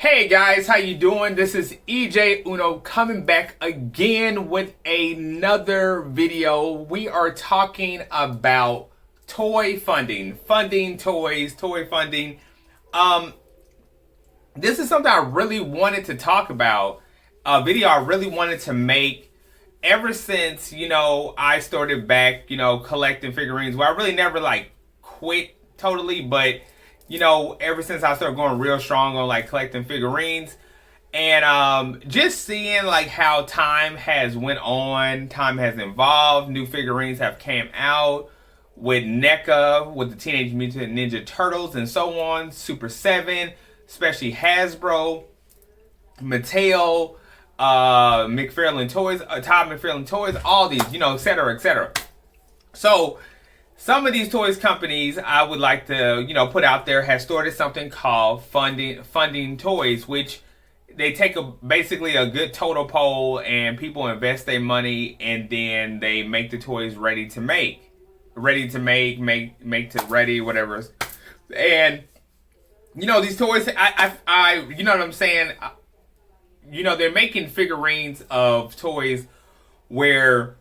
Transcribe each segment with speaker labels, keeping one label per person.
Speaker 1: Hey guys, how you doing? This is EJ Uno coming back again with another video. We are talking about toy funding toys, toy funding. This is something I really wanted to talk about. A video I really wanted to make ever since, I started back, collecting figurines. Well, I really never quit totally, but ever since I started going real strong on collecting figurines and just seeing how time has went on, time has evolved, new figurines have came out with NECA, with the Teenage Mutant Ninja Turtles and so on, Super 7, especially Hasbro, Mattel, McFarlane Toys, Todd McFarlane Toys, all these, et cetera, et cetera. So some of these toys companies I would like to, put out there have started something called funding toys, which they take basically a good total poll and people invest their money and then they make the toys ready to make, whatever. And these toys, I you know what I'm saying? They're making figurines of toys where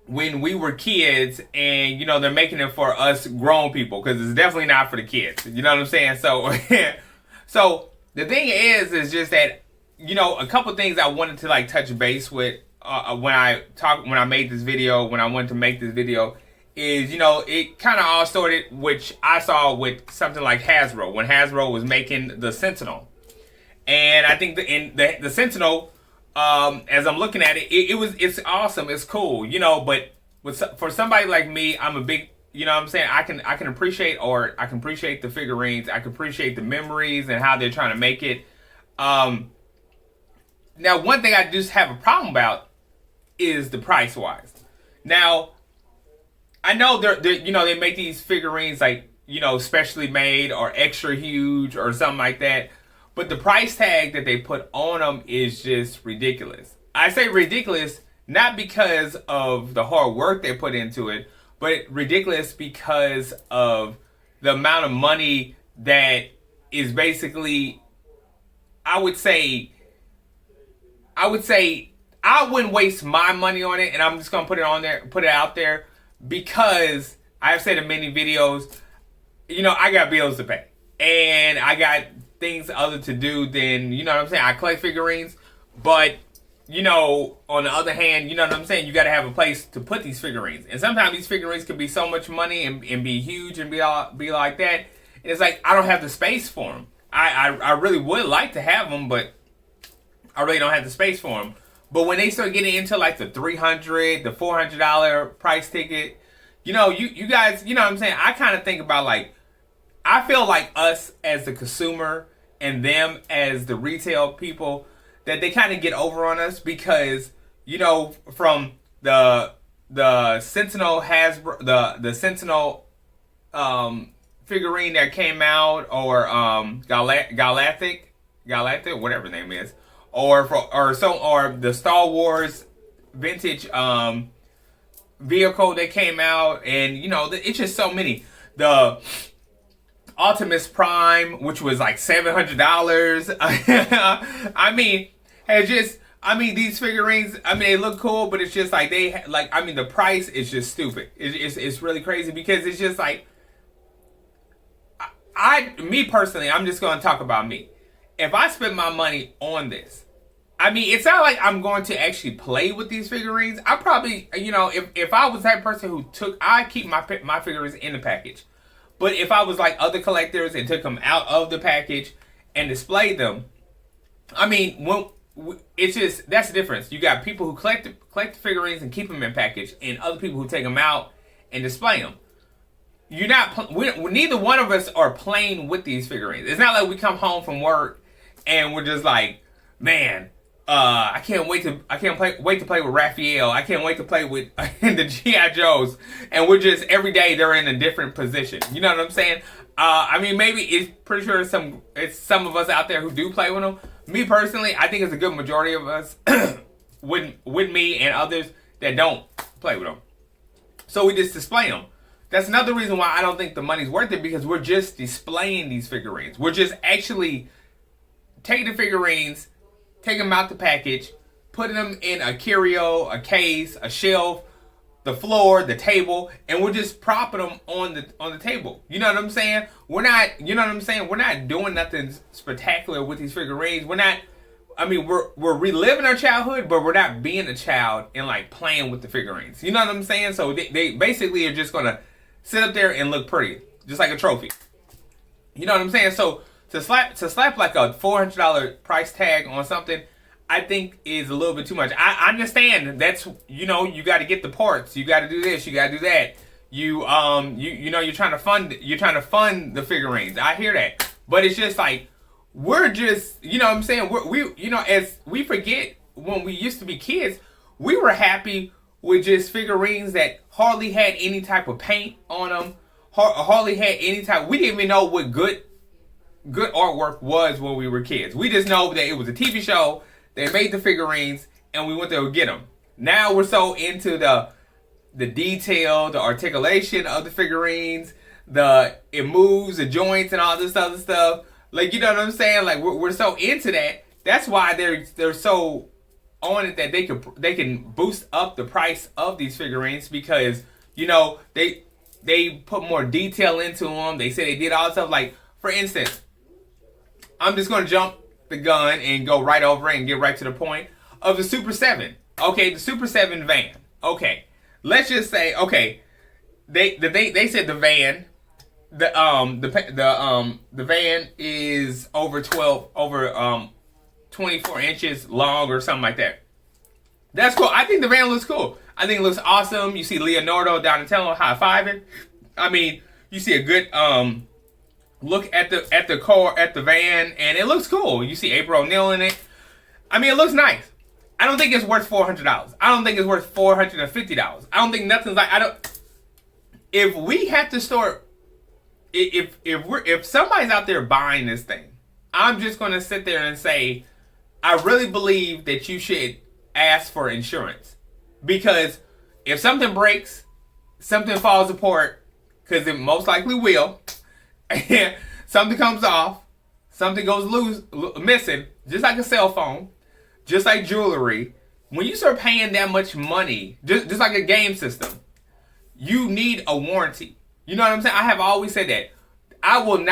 Speaker 1: when we were kids and they're making it for us grown people because it's definitely not for the kids, you know what I'm saying? So so the thing is just that a couple things I wanted to touch base with when I made this video, when I wanted to make this video is it kind of all started, which I saw with something like Hasbro, when Hasbro was making the Sentinel. And I think the Sentinel, as I'm looking at it, it's awesome, it's cool, but for somebody like me, I'm a big, I can appreciate the figurines, I can appreciate the memories and how they're trying to make it. Now one thing I just have a problem about is the price wise. Now I know they make these figurines specially made or extra huge or something like that. But the price tag that they put on them is just ridiculous. I say ridiculous not because of the hard work they put into it, but ridiculous because of the amount of money that is basically, I would say I wouldn't waste my money on it, and I'm just gonna put it out there because I've said in many videos, I got bills to pay. And I got things other to do than, I collect figurines, but, on the other hand, you got to have a place to put these figurines. And sometimes these figurines can be so much money and be huge and be like that. And it's I don't have the space for them. I really would like to have them, but I really don't have the space for them. But when they start getting into the $300, the $400 price ticket, you guys, I kind of think about I feel like us as the consumer and them as the retail people, that they kind of get over on us because, from the Sentinel the Sentinel figurine that came out, or Galactic, whatever the name is, or the Star Wars vintage vehicle that came out, and it's just so many. The Optimus Prime, which was $700. These figurines, they look cool, but it's just the price is just stupid. It's really crazy because it's just me personally, I'm just going to talk about me. If I spend my money on this, it's not like I'm going to actually play with these figurines. I probably, if I was that person I keep my figurines in the package. But if I was like other collectors and took them out of the package and displayed them, it's just, that's the difference. You got people who collect the figurines and keep them in package, and other people who take them out and display them. Neither one of us are playing with these figurines. It's not like we come home from work and we're just man, I can't wait to play with Raphael. I can't wait to play with the G.I. Joes. And we're just, every day they're in a different position. You know what I'm saying? Maybe it's pretty sure it's some of us out there who do play with them. Me personally, I think it's a good majority of us with me and others that don't play with them. So we just display them. That's another reason why I don't think the money's worth it, because we're just displaying these figurines. We're just actually take the figurines, take them out the package, putting them in a curio, a case, a shelf, the floor, the table, and we're just propping them on the table. You know what I'm saying? We're not, you know what I'm saying? We're not doing nothing spectacular with these figurines. We're not, I mean, we're reliving our childhood, but we're not being a child and like playing with the figurines. You know what I'm saying? So they basically are just gonna sit up there and look pretty, just like a trophy. You know what I'm saying? So to slap like a $400 price tag on something, I think is a little bit too much. I understand that's, you know, you got to get the parts, you got to do this, you got to do that. You know, you're trying to fund the figurines. I hear that, but it's just like we're just, you know what I'm saying? We you know, as we forget when we used to be kids, we were happy with just figurines that hardly had any type of paint on them, hardly had any type. We didn't even know what good artwork was when we were kids. We just know that it was a TV show. They made the figurines, and we went there to get them. Now we're so into the detail, the articulation of the figurines, it moves, the joints, and all this other stuff. Like, you know what I'm saying? Like, we're so into that. That's why they're so on it that they can boost up the price of these figurines, because, you know, they put more detail into them. They say they did all this stuff. Like, for instance, I'm just gonna jump the gun and go right over it and get right to the point of the Super 7. Okay, the Super 7 van. Okay, let's just say, okay, they said the van, the van is over 24 inches long or something like that. That's cool. I think the van looks cool. I think it looks awesome. You see Leonardo Donatello high-fiving. I mean, you see a good look at the car, at the van, and it looks cool. You see April O'Neil in it. I mean, it looks nice. I don't think it's worth $400. I don't think it's worth $450. I don't think nothing's like, if we have to store, if somebody's out there buying this thing, I'm just going to sit there and say, I really believe that you should ask for insurance, because if something breaks, something falls apart, because it most likely will, and something comes off, something goes missing, just like a cell phone, just like jewelry. When you start paying that much money, just like a game system, you need a warranty. You know what I'm saying? I have always said that. It will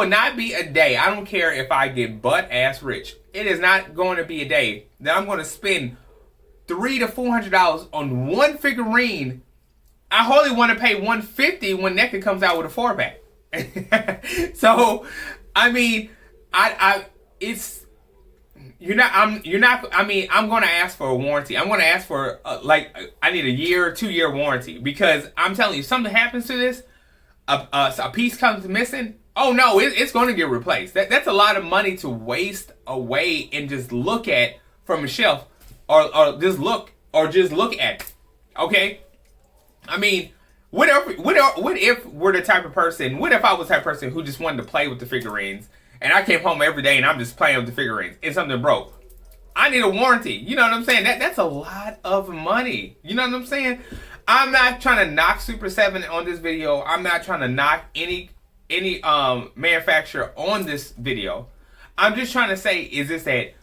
Speaker 1: not be a day. I don't care if I get butt ass rich. It is not going to be a day that I'm going to spend $300 to $400 on one figurine. I hardly want to pay $150 when NECA comes out with a 4-pack. So, I mean, I'm going to ask for a warranty. I'm going to ask for I need a year or 2-year warranty, because I'm telling you, something happens to this, a piece comes missing. Oh no, it's going to get replaced. That's a lot of money to waste away and just look at from a shelf, or just look at it. Okay. I mean, what if we're the type of person, what if I was the type of person who just wanted to play with the figurines, and I came home every day and I'm just playing with the figurines and something broke? I need a warranty. You know what I'm saying? That's a lot of money. You know what I'm saying? I'm not trying to knock Super 7 on this video. I'm not trying to knock any manufacturer on this video. I'm just trying to say is this, that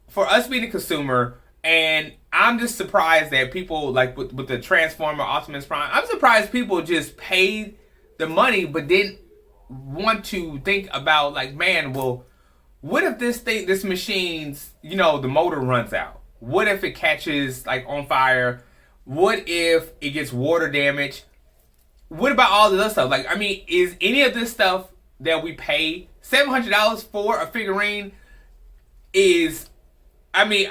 Speaker 1: for us being a consumer, and I'm just surprised that people, like with the Transformer Optimus Prime, I'm surprised people just paid the money but didn't want to think about, like, man, well, what if this machine's, you know, the motor runs out? What if it catches like on fire? What if it gets water damage? What about all the other stuff? Like, I mean, is any of this stuff that we pay $700 for a figurine is, I mean,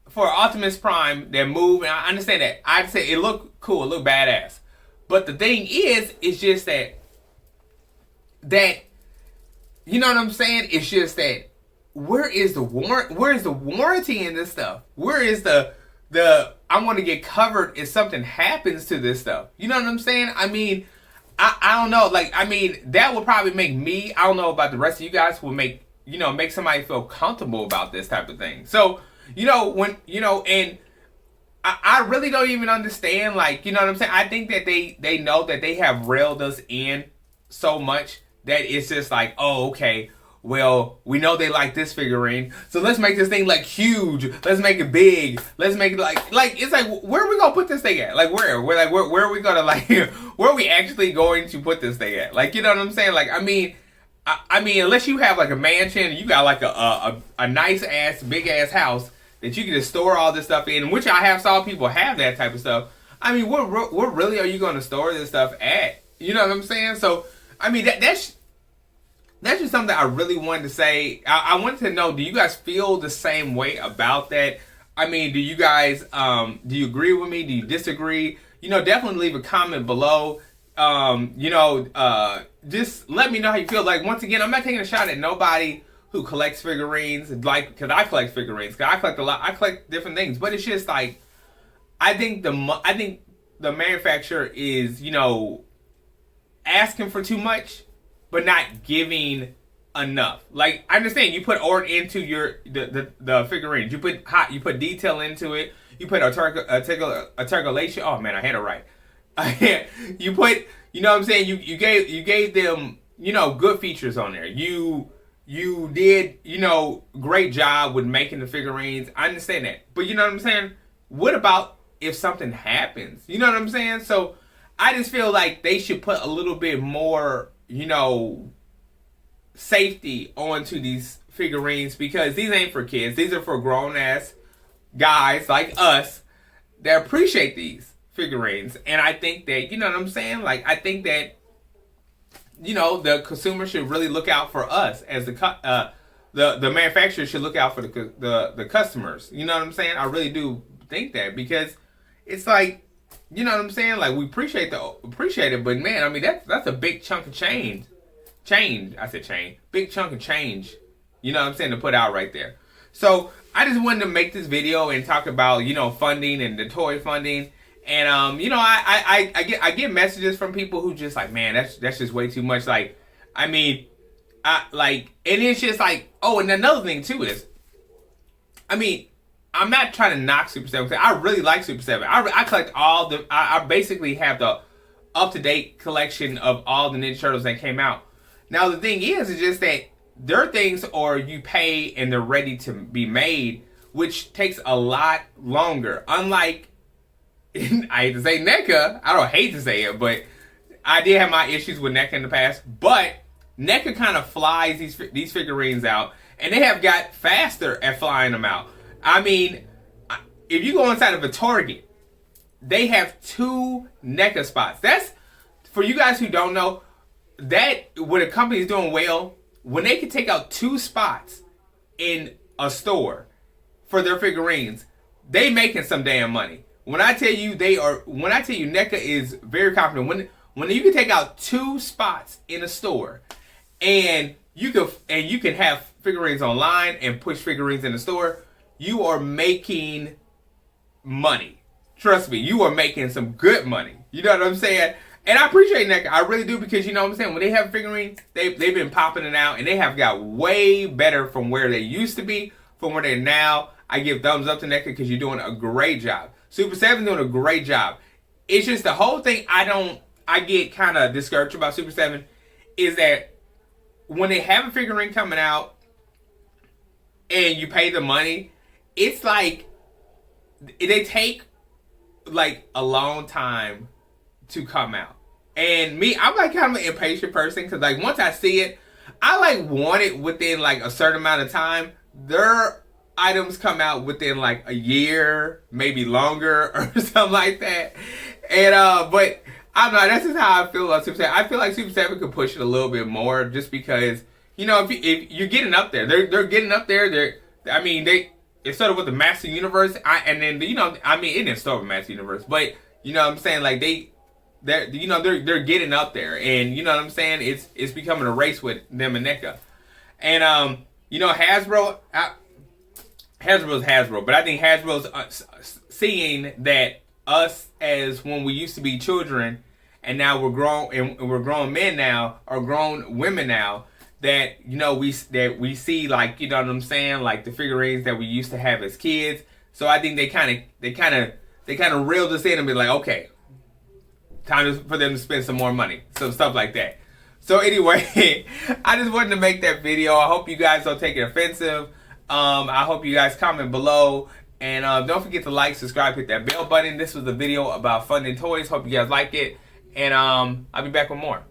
Speaker 1: for Optimus Prime, that move, and I understand that. I'd say it looked cool, it looked badass. But the thing is, it's just that, you know what I'm saying? It's just that, where is the warranty in this stuff? Where is the I want to get covered if something happens to this stuff? You know what I'm saying? I mean, I don't know. Like, I mean, that would probably make me, I don't know about the rest of you guys, will make somebody feel comfortable about this type of thing. So, you know, when, you know, and I really don't even understand, like, you know what I'm saying? I think that they know that they have railed us in so much that it's just like, oh, okay, well, we know they like this figurine, so let's make this thing like huge. Let's make it big. Let's make it like it's like, where are we gonna put this thing at? Like where are we gonna like where are we actually going to put this thing at? Like, you know what I'm saying? Like, I mean, unless you have like a mansion, you got like a nice ass big ass house that you can just store all this stuff in, which I have saw people have that type of stuff. I mean, where really are you going to store this stuff at? You know what I'm saying? So, I mean, that's just something I really wanted to say. I wanted to know, do you guys feel the same way about that? I mean, do you guys, do you agree with me? Do you disagree? You know, definitely leave a comment below. Just let me know how you feel. Like, once again, I'm not taking a shot at nobody who collects figurines, like, because I collect figurines, because I collect a lot. I collect different things, but it's just like, I think the manufacturer is, you know, asking for too much, but not giving enough. Like, I understand you put art into the figurines. You put detail into it. You put articulation. Oh man, I had it right. You put, you know what I'm saying? You gave them, you know, good features on there. You did, you know, great job with making the figurines. I understand that. But you know what I'm saying? What about if something happens? You know what I'm saying? So I just feel like they should put a little bit more, you know, safety onto these figurines, because these ain't for kids. These are for grown ass guys like us that appreciate these figurines. And I think that, you know what I'm saying? Like, I think that, you know, the consumer should really look out for us as the manufacturer should look out for the customers. You know what I'm saying? I really do think that, because it's like, you know what I'm saying? Like, we appreciate it, but man, I mean, that's a big chunk of change. Big chunk of change. You know what I'm saying, to put out right there. So I just wanted to make this video and talk about, you know, funding and the toy funding. And you know, I get messages from people who just like, man, that's just way too much. Like, I mean, and it's just like, oh, and another thing too is, I mean, I'm not trying to knock Super 7. I really like Super 7. I collect all the, I basically have the up-to-date collection of all the Ninja Turtles that came out. Now the thing is just that their things are, you pay and they're ready to be made, which takes a lot longer. Unlike, I hate to say NECA, I don't hate to say it, but I did have my issues with NECA in the past, but NECA kind of flies these figurines out, and they have got faster at flying them out. I mean, if you go inside of a Target, they have 2 NECA spots. That's, for you guys who don't know, that when a company is doing well, when they can take out 2 spots in a store for their figurines, they making some damn money. When I tell you NECA is very confident, when you can take out 2 spots in a store, and you can have figurines online and push figurines in the store, you are making money. Trust me, you are making some good money. You know what I'm saying? And I appreciate NECA. I really do, because you know what I'm saying? When they have figurines, they've been popping it out, and they have got way better from where they used to be, from where they're now. I give thumbs up to NECA, because you're doing a great job. Super 7 doing a great job. It's just the whole thing I get kind of discouraged about Super 7 is that when they have a figurine coming out and you pay the money, it's like they take like a long time to come out. And me, I'm like kind of an impatient person, because like once I see it, I like want it within like a certain amount of time. Their items come out within like a year, maybe longer or something like that. And but I don't know, that's just how I feel about Super 7. I feel like Super 7 could push it a little bit more, just because, you know, if you're getting up there, they're getting up there. It's sort of with the Master Universe, and then, you know, I mean, it didn't start with Master Universe, but you know what I'm saying, like they're getting up there, and you know what I'm saying, it's becoming a race with them and NECA. And you know, Hasbro's Hasbro, but I think Hasbro's seeing that us, as when we used to be children, and now we're grown, and we're grown men now, or grown women now, that, you know, we see, like, you know what I'm saying, like the figurines that we used to have as kids. So I think they kind of reeled us in and be like, okay, time for them to spend some more money, some stuff like that. So anyway, I just wanted to make that video. I hope you guys don't take it offensive. I hope you guys comment below. And don't forget to like, subscribe, hit that bell button. This was a video about funding toys. Hope you guys like it. And I'll be back with more.